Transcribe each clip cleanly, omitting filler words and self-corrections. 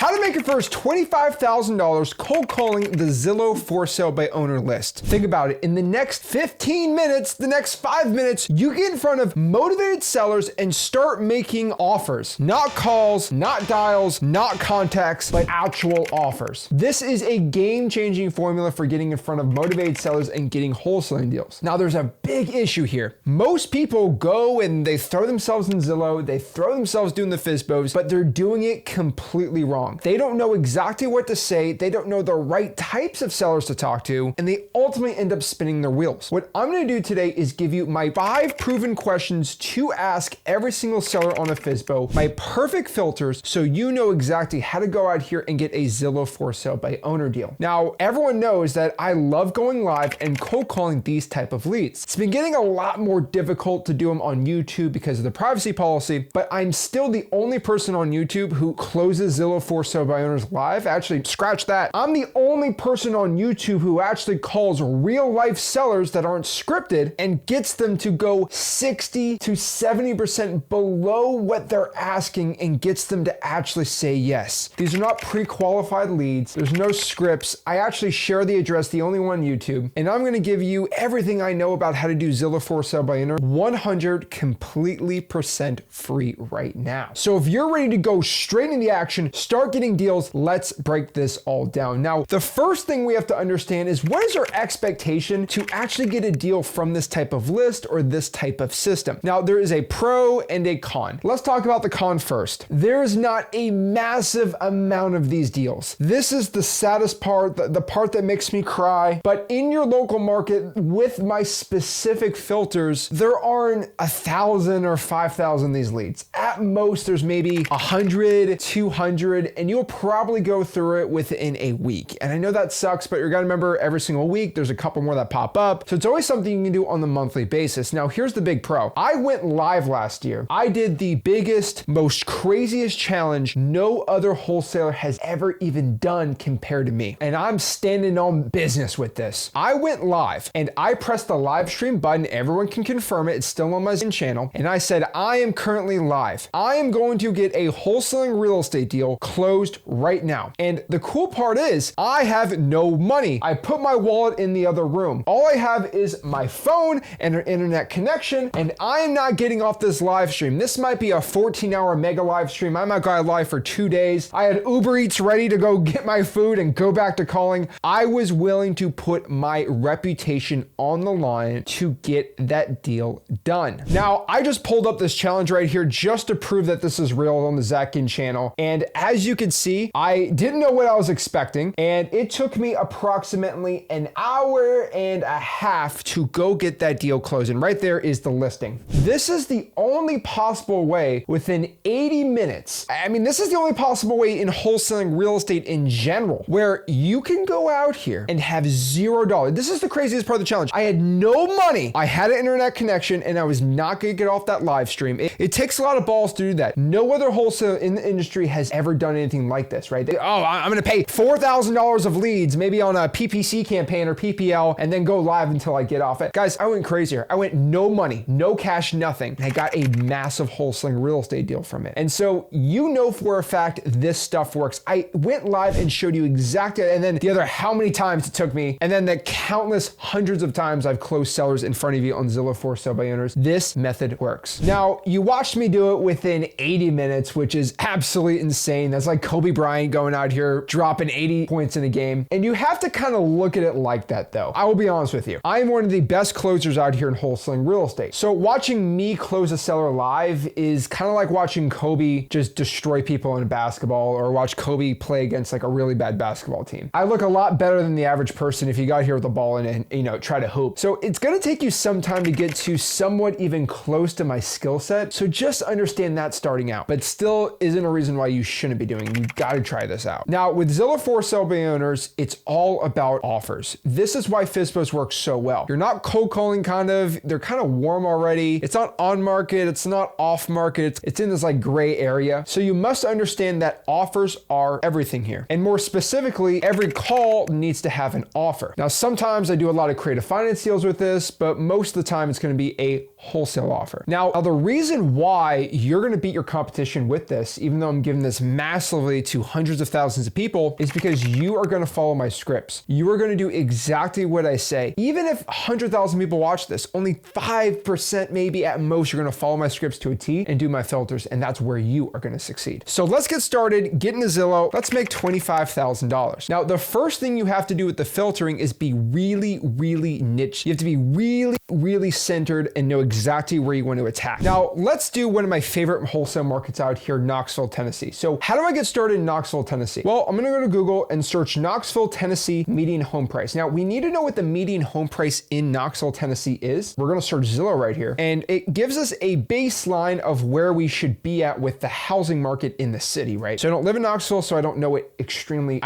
How to make your first $25,000 cold calling the Zillow for sale by owner list. Think about it. In the next 15 minutes, the next 5 minutes, you get in front of motivated sellers and start making offers. Not calls, not dials, not contacts, but actual offers. This is a game-changing formula for getting in front of motivated sellers and getting wholesaling deals. Now, there's a big issue here. Most people go and they throw themselves in Zillow, they throw themselves doing the FSBOs, but they're doing it completely wrong. They don't know exactly what to say, they don't know the right types of sellers to talk to, and they ultimately end up spinning their wheels. What I'm gonna do today is give you my 5 proven questions to ask every single seller on a FSBO, my perfect filters, so you know exactly how to go out here and get a Zillow for sale by owner deal. Now, everyone knows that I love going live and cold calling these type of leads. It's been getting a lot more difficult to do them on YouTube because of the privacy policy, but I'm still the only person on YouTube who closes Zillow for sale by owners live. Actually, scratch that. I'm the only person on YouTube who actually calls real life sellers that aren't scripted and gets them to go 60 to 70% below what they're asking and gets them to actually say yes. These are not pre-qualified leads. There's no scripts. I actually share the address, the only one on YouTube, and I'm gonna give you everything I know about how to do Zillow for sale by owner 100 completely % free right now. So if you're ready to go straight into the action, start getting deals, let's break this all down. Now, the first thing we have to understand is what is our expectation to actually get a deal from this type of list or this type of system? Now, there is a pro and a con. Let's talk about the con first. There's not a massive amount of these deals. This is the saddest part, the part that makes me cry. But in your local market, with my specific filters, there aren't 1,000 or 5,000 these leads. At most, there's maybe 100, 200, and you'll probably go through it within a week. And I know that sucks, but you're gonna remember every single week, there's a couple more that pop up. So it's always something you can do on the monthly basis. Now, here's the big pro. I went live last year. I did the biggest, most craziest challenge no other wholesaler has ever even done compared to me. And I'm standing on business with this. I went live and I pressed the live stream button. Everyone can confirm it. It's still on my channel. And I said, I am currently live. I am going to get a wholesaling real estate deal closed right now. And the cool part is I have no money. I put my wallet in the other room. All I have is my phone and an internet connection, and I am not getting off this live stream. This might be a 14-hour mega live stream. I might go live for 2 days. I had Uber Eats ready to go get my food and go back to calling. I was willing to put my reputation on the line to get that deal done. Now, I just pulled up this challenge right here just to prove that this is real on the Zach Ginn channel. And as you can see, I didn't know what I was expecting. And it took me approximately an hour and a half to go get that deal closed. And right there is the listing. This is the only possible way within 80 minutes. I mean, this is the only possible way in wholesaling real estate in general, where you can go out here and have $0. This is the craziest part of the challenge. I had no money. I had an internet connection and I was not gonna get off that live stream. It takes a lot of balls to do that. No other wholesaler in the industry has ever done anything like this, right? I'm gonna pay $4,000 of leads, maybe on a PPC campaign or PPL, and then go live until I get off it. Guys, I went crazier. I went no money, no cash, nothing. And I got a massive wholesaling real estate deal from it. And so you know for a fact this stuff works. I went live and showed you exactly, and then the other how many times it took me, and then the countless hundreds of times I've closed sellers in front of you on Zillow for sale by owners. This method works. Now, you watched me do it within 80 minutes, which is absolutely insane. That's like Kobe Bryant going out here, dropping 80 points in a game. And you have to kind of look at it like that though. I will be honest with you. I am one of the best closers out here in wholesaling real estate. So watching me close a seller live is kind of like watching Kobe just destroy people in basketball, or watch Kobe play against like a really bad basketball team. I look a lot better than the average person if you got here with the ball and try to hoop. So it's gonna take you some time to get to somewhat even close to my skill set. So just understand that starting out, but still isn't a reason why you shouldn't be doing it. You gotta try this out. Now with Zillow for sale by owners, it's all about offers. This is why FSBOs work so well. You're not cold calling they're kind of warm already. It's not on market, it's not off market, it's in this like gray area. So you must understand that offers are everything here. And more specifically, every call needs to have an offer. Now, sometimes I do a lot of creative finance deals with this, but most of the time it's gonna be a wholesale offer. Now, the reason why you're gonna beat your competition with this, even though I'm giving this massive massively to hundreds of thousands of people is because you are going to follow my scripts. You are going to do exactly what I say. Even if 100,000 people watch this, only 5% maybe at most are going to follow my scripts to a T and do my filters, and that's where you are going to succeed. So let's get started, get into Zillow. Let's make $25,000. Now, the first thing you have to do with the filtering is be really, really niche. You have to be really, really centered and know exactly where you want to attack. Now, let's do one of my favorite wholesale markets out here, Knoxville, Tennessee. So how do I get started in Knoxville, Tennessee? Well, I'm going to go to Google and search Knoxville, Tennessee median home price. Now, we need to know what the median home price in Knoxville, Tennessee is. We're going to search Zillow right here, and it gives us a baseline of where we should be at with the housing market in the city, right? So I don't live in Knoxville, so I don't know it extremely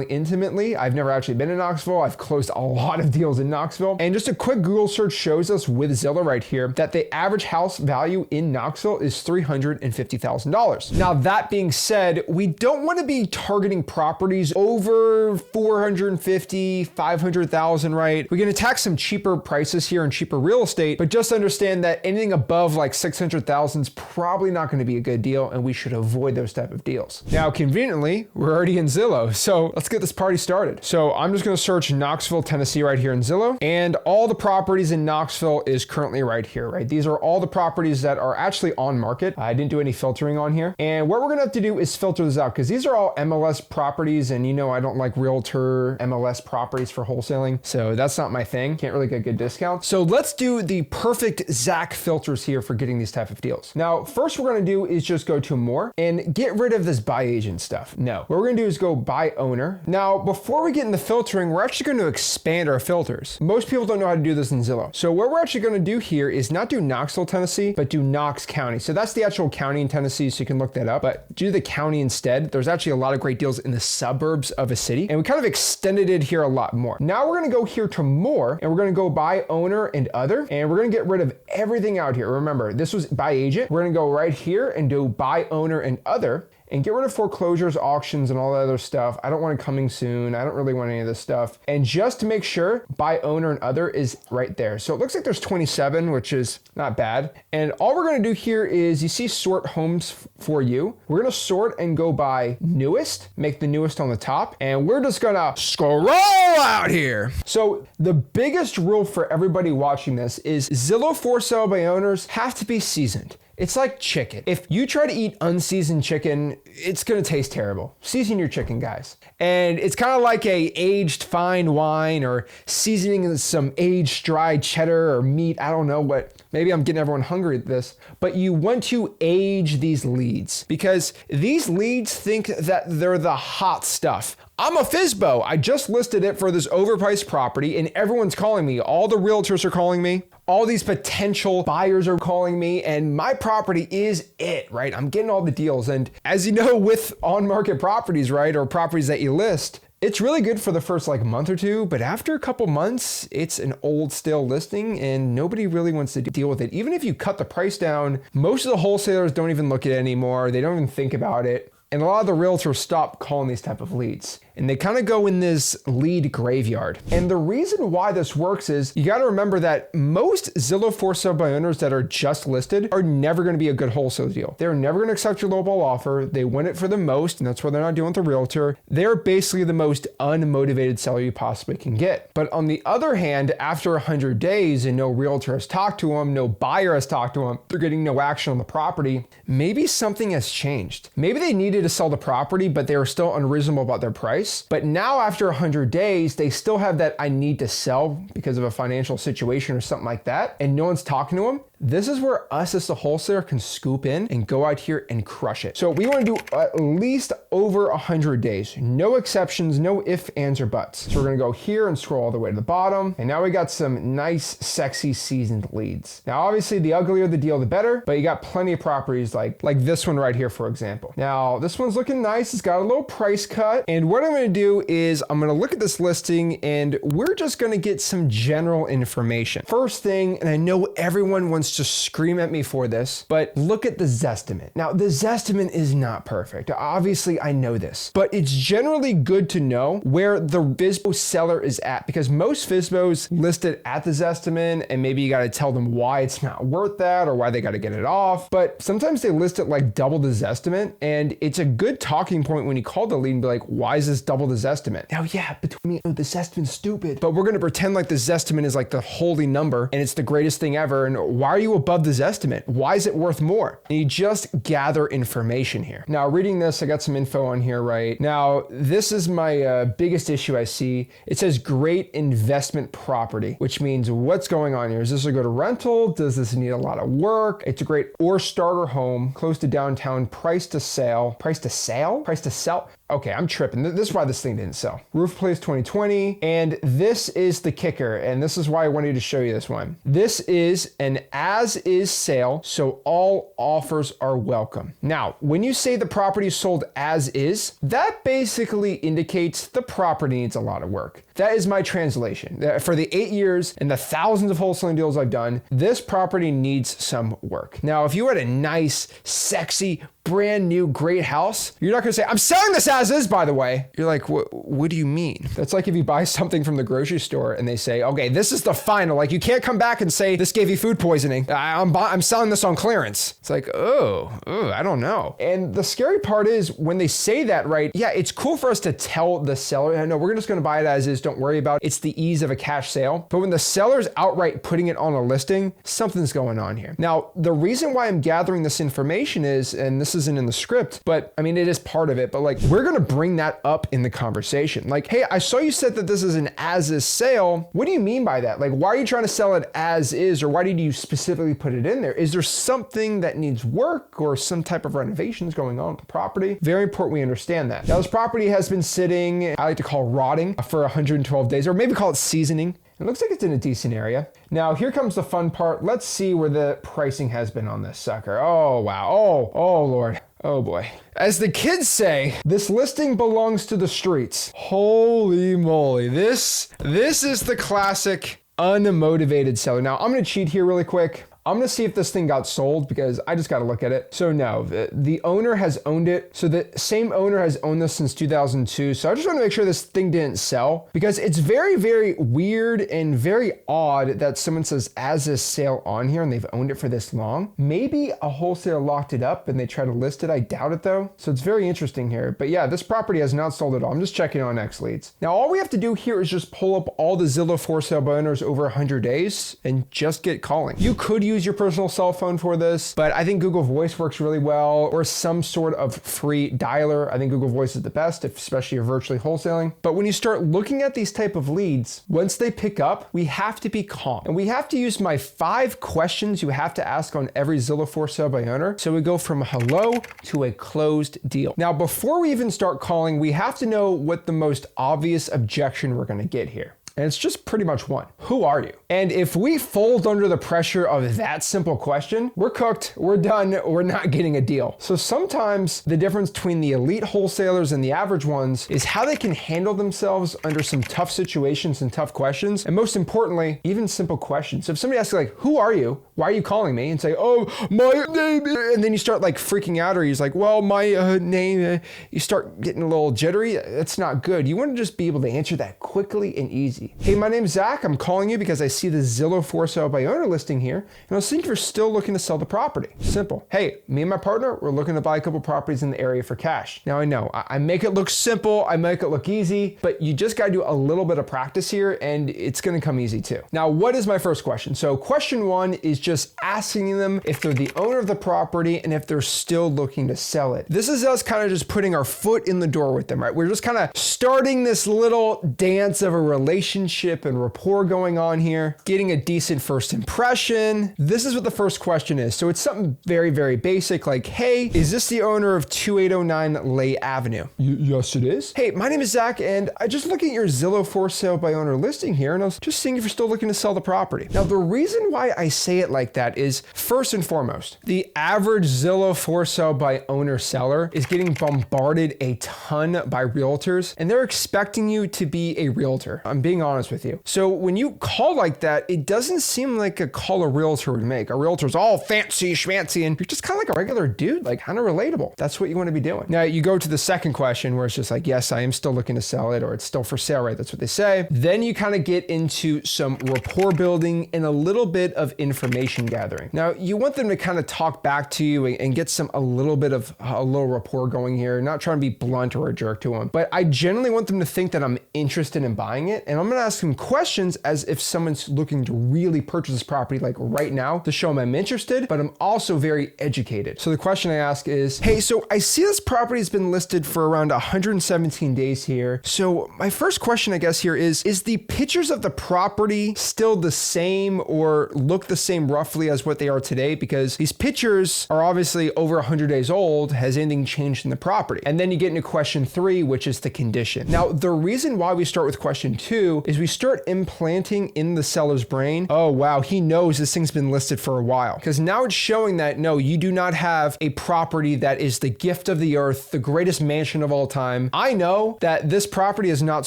intimately. I've never actually been in Knoxville. I've closed a lot of deals in Knoxville. And just a quick Google search shows us with Zillow right here that the average house value in Knoxville is $350,000. Now, that being said, we don't want to be targeting properties over 450, 500,000, right? We can attack some cheaper prices here and cheaper real estate, but just understand that anything above like 600,000 is probably not going to be a good deal, and we should avoid those type of deals. Now, conveniently, we're already in Zillow, so let's get this party started. So I'm just going to search Knoxville, Tennessee right here in Zillow, and all the properties in Knoxville is currently right here, right? These are all the properties that are actually on market. I didn't do any filtering on here. And what we're going to have to do is filter this out because these are all MLS properties, and you know I don't like realtor MLS properties for wholesaling, so that's not my thing. Can't really get good discounts. So let's do the perfect Zach filters here for getting these type of deals. Now, first we're going to do is just go to more and get rid of this buy agent stuff. No, what we're going to do is go buy owner. Now, before we get into filtering, we're actually going to expand our filters. Most people don't know how to do this in Zillow. So what we're actually going to do here is not do Knoxville, Tennessee, but do Knox County. So that's the actual county in Tennessee, so you can look that up, but do the county instead. There's actually a lot of great deals in the suburbs of a city, and we kind of extended it here a lot more. Now we're going to go here to more, and we're going to go buy owner and other, and we're going to get rid of everything out here. Remember, this was buy agent. We're going to go right here and do buy owner and other, and get rid of foreclosures, auctions, and all that other stuff. I don't want it coming soon. I don't really want any of this stuff. And just to make sure, buy owner and other is right there. So it looks like there's 27, which is not bad. And all we're gonna do here is, you see sort homes for you. We're gonna sort and go by newest, make the newest on the top, and we're just gonna scroll out here. So the biggest rule for everybody watching this is Zillow for sale by owners have to be seasoned. It's like chicken. If you try to eat unseasoned chicken, it's gonna taste terrible. Season your chicken, guys. And it's kind of like a aged fine wine or seasoning some aged dry cheddar or meat. I don't know what, maybe I'm getting everyone hungry at this, but you want to age these leads because these leads think that they're the hot stuff. I'm a FSBO. I just listed it for this overpriced property and everyone's calling me. All the realtors are calling me. All these potential buyers are calling me, and my property is it, right? I'm getting all the deals. And as you know, with on-market properties, right, or properties that you list, it's really good for the first like month or two, but after a couple months, it's an old stale listing and nobody really wants to deal with it. Even if you cut the price down, most of the wholesalers don't even look at it anymore. They don't even think about it. And a lot of the realtors stop calling these type of leads. And they kind of go in this lead graveyard. And the reason why this works is you got to remember that most Zillow for sale by owners that are just listed are never going to be a good wholesale deal. They're never going to accept your lowball offer. They want it for the most, and that's why they're not dealing with the realtor. They're basically the most unmotivated seller you possibly can get. But on the other hand, after 100 days and no realtor has talked to them, no buyer has talked to them, they're getting no action on the property, maybe something has changed. Maybe they needed to sell the property, but they were still unreasonable about their price. But now after 100 days, they still have that I need to sell because of a financial situation or something like that, and no one's talking to them. This is where us as the wholesaler can scoop in and go out here and crush it. So we want to do at least over 100 days. No exceptions, no ifs, ands, or buts. So we're going to go here and scroll all the way to the bottom. And now we got some nice, sexy, seasoned leads. Now, obviously, the uglier the deal, the better, but you got plenty of properties like this one right here, for example. Now, this one's looking nice. It's got a little price cut. And what I'm going to do is I'm going to look at this listing and we're just going to get some general information. First thing, and I know everyone wants wants to scream at me for this, but look at the Zestimate. Now, the Zestimate is not perfect. Obviously, I know this, but it's generally good to know where the FSBO seller is at, because most FSBOs list it at the Zestimate, and maybe you got to tell them why it's not worth that or why they got to get it off. But sometimes they list it like double the Zestimate, and it's a good talking point when you call the lead and be like, why is this double the Zestimate? Now, yeah, between me, the Zestimate's stupid, but we're going to pretend like the Zestimate is like the holy number and it's the greatest thing ever. And why are you above the Zestimate? Why is it worth more? And you just gather information here. Now, reading this, I got some info on here right now. This is my biggest issue I see. It says great investment property, which means what's going on here? Is this a good rental? Does this need a lot of work? It's a great or starter home, close to downtown, price to sell. Price to sell? Price to sell? Okay, I'm tripping. This is why this thing didn't sell. Roof Place 2020. And this is the kicker. And this is why I wanted to show you this one. This is an as-is sale, so all offers are welcome. Now, when you say the property is sold as is, that basically indicates the property needs a lot of work. That is my translation. For the 8 years and the thousands of wholesaling deals I've done, this property needs some work. Now, if you had a nice, sexy, brand new, great house, you're not gonna say, I'm selling this as is, by the way. You're like, what do you mean? That's like if you buy something from the grocery store and they say, okay, this is the final. Like, you can't come back and say, this gave you food poisoning. I'm selling this on clearance. It's like, oh, I don't know. And the scary part is when they say that, right? Yeah, it's cool for us to tell the seller, no, we're just gonna buy it as is. Don't worry about it. It's the ease of a cash sale. But when the seller's outright putting it on a listing, something's going on here. Now, the reason why I'm gathering this information is, and this isn't in the script, but I mean, it is part of it, but like, we're going to bring that up in the conversation. Like, hey, I saw you said that this is an as-is sale. What do you mean by that? Like, why are you trying to sell it as is? Or why did you specifically put it in there? Is there something that needs work or some type of renovations going on with the property? Very important we understand that. Now, this property has been sitting, I like to call rotting, for 112 days, or maybe call it seasoning. It looks like it's in a decent area. Now, here comes the fun part. Let's see where the pricing has been on this sucker. Oh, wow. Oh, Lord. Oh boy. As the kids say, this listing belongs to the streets. Holy moly. This is the classic unmotivated seller. Now, I'm going to cheat here really quick. I'm gonna see if this thing got sold because I just gotta look at it. So no, the owner has owned it. So the same owner has owned this since 2002. So I just wanna make sure this thing didn't sell because it's very, very weird and very odd that someone says as is sale on here and they've owned it for this long. Maybe a wholesaler locked it up and they tried to list it. I doubt it though. So it's very interesting here. But yeah, this property has not sold at all. I'm just checking on X leads. Now, all we have to do here is just pull up all the Zillow for sale by owners over 100 days and just get calling. You could use your personal cell phone for this, but I think Google Voice works really well, or some sort of free dialer. I think Google Voice is the best, especially if you're virtually wholesaling. But when you start looking at these type of leads, once they pick up, we have to be calm. And we have to use my 5 questions you have to ask on every Zillow for sale by owner. So we go from hello to a closed deal. Now, before we even start calling, we have to know what the most obvious objection we're gonna get here. And it's just pretty much one. Who are you? And if we fold under the pressure of that simple question, we're cooked, we're done, we're not getting a deal. So sometimes the difference between the elite wholesalers and the average ones is how they can handle themselves under some tough situations and tough questions. And most importantly, even simple questions. So if somebody asks you like, who are you? Why are you calling me? And say, oh, my name is, and then you start like freaking out, or he's like, well, my name, you start getting a little jittery. That's not good. You want to just be able to answer that quickly and easy. Hey, my name's Zach. I'm calling you because I see the Zillow for sale by owner listing here, and I was thinking if you're still looking to sell the property. Simple. Hey, me and my partner, we're looking to buy a couple properties in the area for cash. Now I know I make it look simple, I make it look easy, but you just got to do a little bit of practice here, and it's going to come easy too. Now, what is my first question? So question 1 is just asking them if they're the owner of the property and if they're still looking to sell it. This is us kind of just putting our foot in the door with them, right? We're just kind of starting this little dance of a relationship and rapport going on here, getting a decent first impression. This is what the first question is. So it's something very, very basic like, hey, is this the owner of 2809 Lay Avenue? Yes, it is. Hey, my name is Zach, and I just looking at your Zillow for sale by owner listing here, and I was just seeing if you're still looking to sell the property. Now, the reason why I say it like that is, first and foremost, the average Zillow for sale by owner seller is getting bombarded a ton by realtors, and they're expecting you to be a realtor. I'm being honest with you. So when you call like that, it doesn't seem like a call a realtor would make. A realtor's all fancy schmancy, and you're just kind of like a regular dude, like kind of relatable. That's what you want to be doing. Now you go to the second question where it's just like, yes, I am still looking to sell it, or it's still for sale, right? That's what they say. Then you kind of get into some rapport building and a little bit of information gathering. Now you want them to kind of talk back to you and get a little bit of a little rapport going here, not trying to be blunt or a jerk to them, but I generally want them to think that I'm interested in buying it. And I'm going to ask them questions as if someone's looking to really purchase this property like right now, to show them I'm interested, but I'm also very educated. So the question I ask is, hey, so I see this property has been listed for around 117 days here. So my first question, I guess, here is the pictures of the property still the same or look the same roughly as what they are today? Because these pictures are obviously over 100 days old. Has anything changed in the property? And then you get into question 3, which is the condition. Now, the reason why we start with question 2 is we start implanting in the seller's brain, oh, wow, he knows this thing's been listed for a while. Because now it's showing that, no, you do not have a property that is the gift of the earth, the greatest mansion of all time. I know that this property is not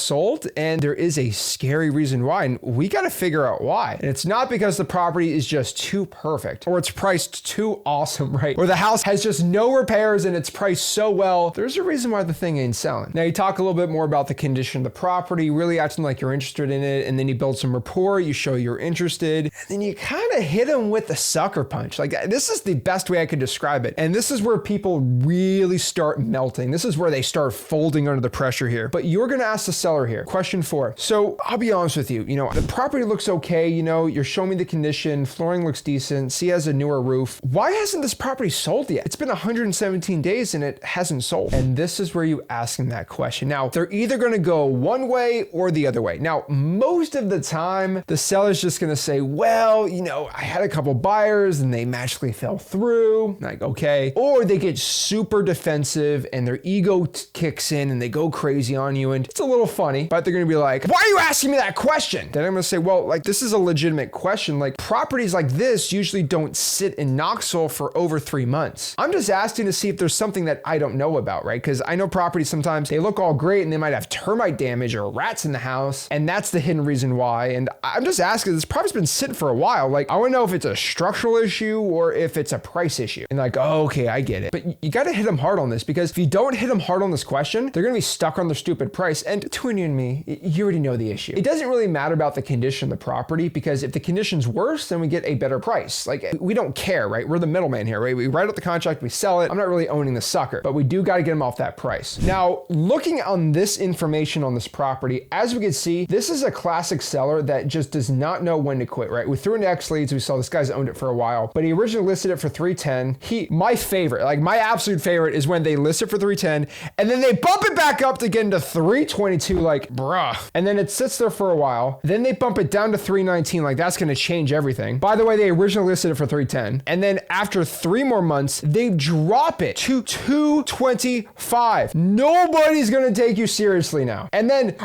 sold, and there is a scary reason why, and we got to figure out why. And it's not because the property is just too perfect, or it's priced too awesome, right? Or the house has just no repairs and it's priced so well. There's a reason why the thing ain't selling. Now you talk a little bit more about the condition of the property, really acting like you're interested in it, and then you build some rapport, you show you're interested, and then you kind of hit them with the sucker punch. Like, this is the best way I could describe it. And this is where people really start melting. This is where they start folding under the pressure here. But you're going to ask the seller here, question 4. So I'll be honest with you, the property looks okay. You're showing me the condition, flooring looks decent, see, it has a newer roof. Why hasn't this property sold yet? It's been 117 days and it hasn't sold. And this is where you ask them that question. Now, they're either going to go one way or the other way. Now, most of the time, the seller's just going to say, well, I had a couple buyers and they magically fell through. Like, okay. Or they get super defensive and their ego kicks in and they go crazy on you. And it's a little funny, but they're going to be like, why are you asking me that question? Then I'm going to say, well, like, this is a legitimate question. Like, properties like this usually don't sit in Knoxville for over 3 months. I'm just asking to see if there's something that I don't know about, right? Because I know properties sometimes they look all great and they might have termite damage or rats in the house. And that's the hidden reason why. And I'm just asking, this property's been sitting for a while. Like, I want to know if it's a structural issue or if it's a price issue. And like, oh, okay, I get it. But you got to hit them hard on this, because if you don't hit them hard on this question, they're going to be stuck on their stupid price. And between you and me, you already know the issue. It doesn't really matter about the condition of the property, because if the condition's worse, then we get a better price. Like, we don't care, right? We're the middleman here, right? We write out the contract, we sell it. I'm not really owning the sucker, but we do got to get them off that price. Now, looking on this information on this property, as we can see, this is a classic seller that just does not know when to quit, right? We threw into X leads. We saw this guy's owned it for a while, but he originally listed it for 310. My favorite, like my absolute favorite, is when they list it for 310 and then they bump it back up to get into 322, like, bruh. And then it sits there for a while. Then they bump it down to 319. Like, that's going to change everything. By the way, they originally listed it for 310. And then after 3 more months, they drop it to 225. Nobody's going to take you seriously now. And then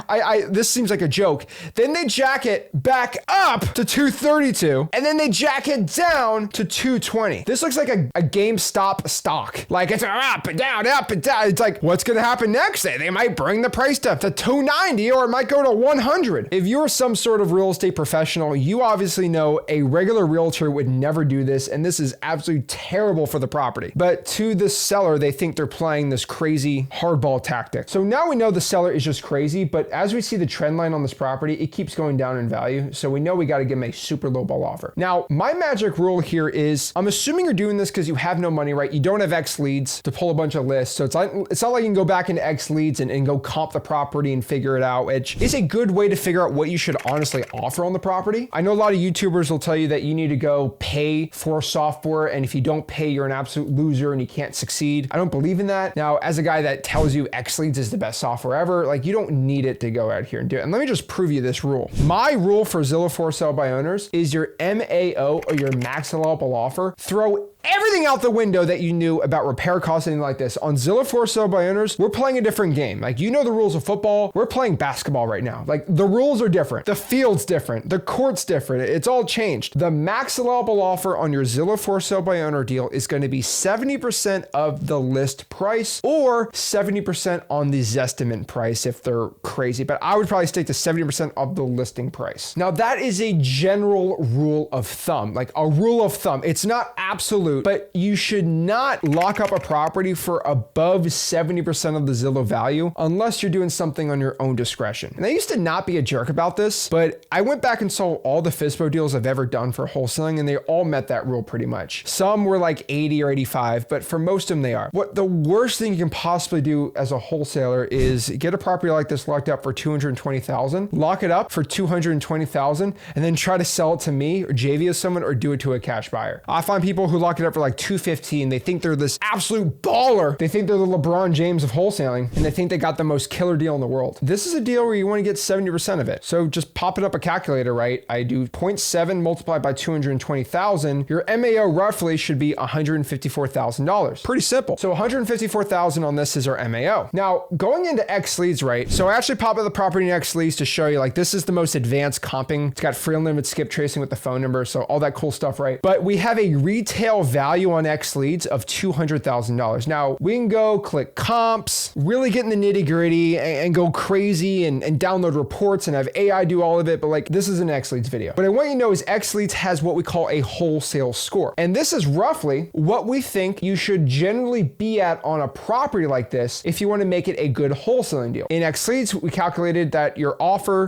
this seems like a joke. Then they jack it back up to 232. And then they jack it down to 220. This looks like a GameStop stock. Like, it's up and down, up and down. It's like, what's going to happen next? They might bring the price up to 290, or it might go to 100. If you're some sort of real estate professional, you obviously know a regular realtor would never do this. And this is absolutely terrible for the property. But to the seller, they think they're playing this crazy hardball tactic. So now we know the seller is just crazy, but as we see the trend line on this property, it keeps going down in value. So we know we got to give them a super low ball offer. Now, my magic rule here is, I'm assuming you're doing this because you have no money, right? You don't have X leads to pull a bunch of lists. So it's not like you can go back into X leads and go comp the property and figure it out, which is a good way to figure out what you should honestly offer on the property. I know a lot of YouTubers will tell you that you need to go pay for software, and if you don't pay, you're an absolute loser and you can't succeed. I don't believe in that. Now, as a guy that tells you X leads is the best software ever, like, you don't need it to go out here and do it. And let me just prove you this rule. My rule for Zillow for sale by owners is your MAO, or your max allowable offer. Throw everything out the window that you knew about repair costs, anything like this. On Zillow for sale by owners, we're playing a different game. Like, you know the rules of football. We're playing basketball right now. Like, the rules are different. The field's different. The court's different. It's all changed. The max allowable offer on your Zillow for sale by owner deal is going to be 70% of the list price or 70% on the Zestimate price if they're crazy. But I would probably stick to 70% of the listing price. Now, that is a general rule of thumb, like a rule of thumb. It's not absolute, but you should not lock up a property for above 70% of the Zillow value unless you're doing something on your own discretion. And I used to not be a jerk about this, but I went back and saw all the FSBO deals I've ever done for wholesaling, and they all met that rule pretty much. Some were like 80 or 85, but for most of them they are. What the worst thing you can possibly do as a wholesaler is get a property like this locked up for $220,000, lock it up for $220,000, and then try to sell it to me or JV as someone or do it to a cash buyer. I find people who lock it up for like $215, they think they're this absolute baller. They think they're the LeBron James of wholesaling, and they think they got the most killer deal in the world. This is a deal where you want to get 70% of it. So just pop it up a calculator, right? I do 0.7 multiplied by 220,000. Your MAO roughly should be $154,000. Pretty simple. So 154,000 on this is our MAO. Now, going into X leads, right? So I actually pop up the property in X leads to show you, like, this is the most advanced comping. It's got free unlimited skip tracing with the phone number. So all that cool stuff, right? But we have a retail value on X leads of $200,000. Now we can go click comps, really get in the nitty gritty and go crazy and download reports and have AI do all of it. But like, this is an X leads video. But what you know is X leads has what we call a wholesale score. And this is roughly what we think you should generally be at on a property like this if you want to make it a good wholesaling deal. In X leads, we calculated that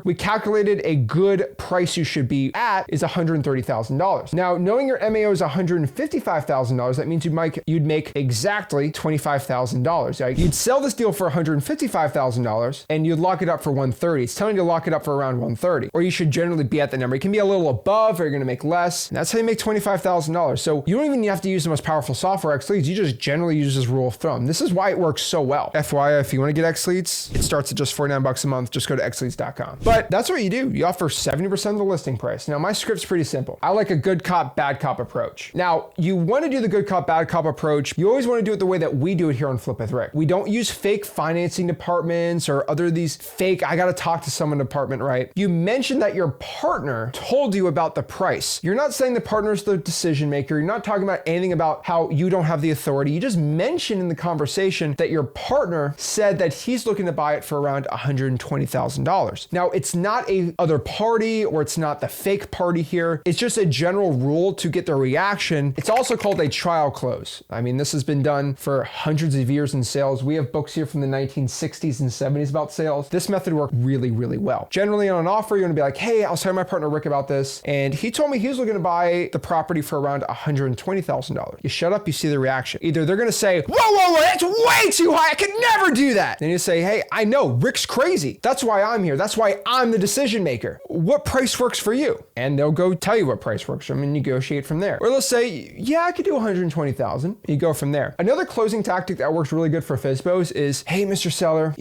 we calculated a good price you should be at is $130,000. Now, knowing your MAO is $155,000, that means you'd make exactly $25,000. Like, you'd sell this deal for $155,000 and you'd lock it up for $130,000. It's telling you to lock it up for around $130,000, or you should generally be at the number. It can be a little above, or you're going to make less. And that's how you make $25,000. So you don't even have to use the most powerful software, X leads. You just generally use this rule of thumb. This is why it works so well. FYI, if you want to get X leads, it starts at just $49 a month. Just go to xleads.com. But that's what you do. You offer 70% of the listing price. Now, my script's pretty simple. I like a good cop, bad cop approach. Now, you want to do the good cop, bad cop approach. You always want to do it the way that we do it here on Flip with Rick. We don't use fake financing departments or other these fake, I got to talk to someone department, right? You mentioned that your partner told you about the price. You're not saying the partner's the decision maker. You're not talking about anything about how you don't have the authority. You just mentioned in the conversation that your partner said that he's looking to buy it for around $120,000. Now, it's not a other party or it's not the fake party here. It's just a general rule to get their reaction. It's also called a trial close. I mean, this has been done for hundreds of years in sales. We have books here from the 1960s and 70s about sales. This method worked really, really well. Generally on an offer, you're gonna be like, hey, I was talking to my partner Rick about this, and he told me he was looking to buy the property for around $120,000. You shut up, you see the reaction. Either they're gonna say, whoa, that's way too high. I could never do that. Then you say, hey, I know Rick's crazy. That's why I'm here. That's why I'm the decision maker. What price works for you? And they'll go tell you what price works for them and negotiate from there. Or they'll say, yeah, I could do $120,000. You go from there. Another closing tactic that works really good for FSBOs is, hey, Mr. Seller,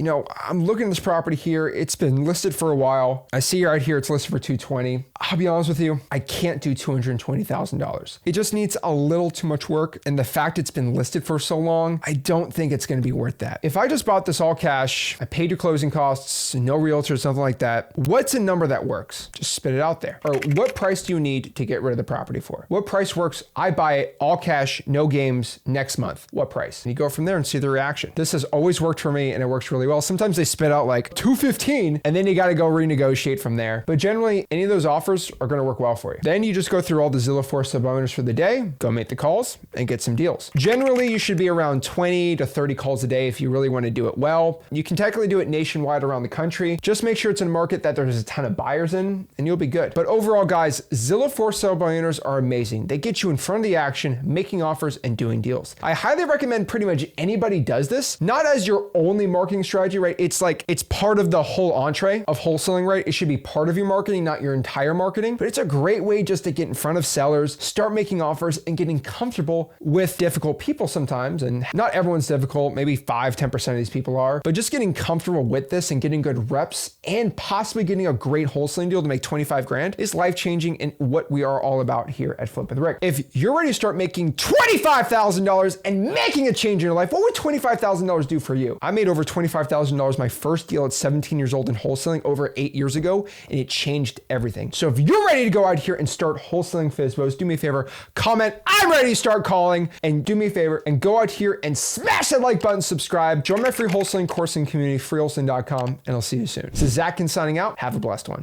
I'm looking at this property here. It's been listed for a while. I see right here it's listed for $220,000. I'll be honest with you, I can't do $220,000. It just needs a little too much work. And the fact it's been listed for so long, I don't think it's going to be worth that. If I just bought this all cash, I paid your closing costs, no realtor, something like that, what's a number that works? Just spit it out there. Or what price do you need to get rid of the property for? What price works? I buy it all cash, no games, next month. What price? And you go from there and see the reaction. This has always worked for me and it works really well. Sometimes they spit out like $215 and then you got to go renegotiate from there. But generally, any of those offers are going to work well for you. Then you just go through all the Zillow for sale owners for the day, go make the calls and get some deals. Generally, you should be around 20 to 30 calls a day if you really want to do it well. You can technically do it nationwide around the country. Just make sure it's in a market that there's a ton of buyers in and you'll be good. But overall, guys, Zillow for sale by owners are amazing. They get you in front of the action, making offers and doing deals. I highly recommend pretty much anybody does this, not as your only marketing strategy, right? It's like, it's part of the whole entree of wholesaling, right? It should be part of your marketing, not your entire marketing, but it's a great way just to get in front of sellers, start making offers and getting comfortable with difficult people sometimes. And not everyone's difficult, maybe 5-10% of these people are, but just getting comfortable with this and getting good reps and possibly getting a great wholesaling deal to make 25 grand is life-changing and what we are all about here at Flip with Rick. If you're ready to start start making $25,000 and making a change in your life, what would $25,000 do for you? I made over $25,000 my first deal at 17 years old in wholesaling over 8 years ago, and it changed everything. So if you're ready to go out here and start wholesaling FSBOs, do me a favor, comment, I'm ready to start calling, and do me a favor and go out here and smash that like button, subscribe, join my free wholesaling course and community, freewholesaling.com, and I'll see you soon. This is Zach signing out. Have a blessed one.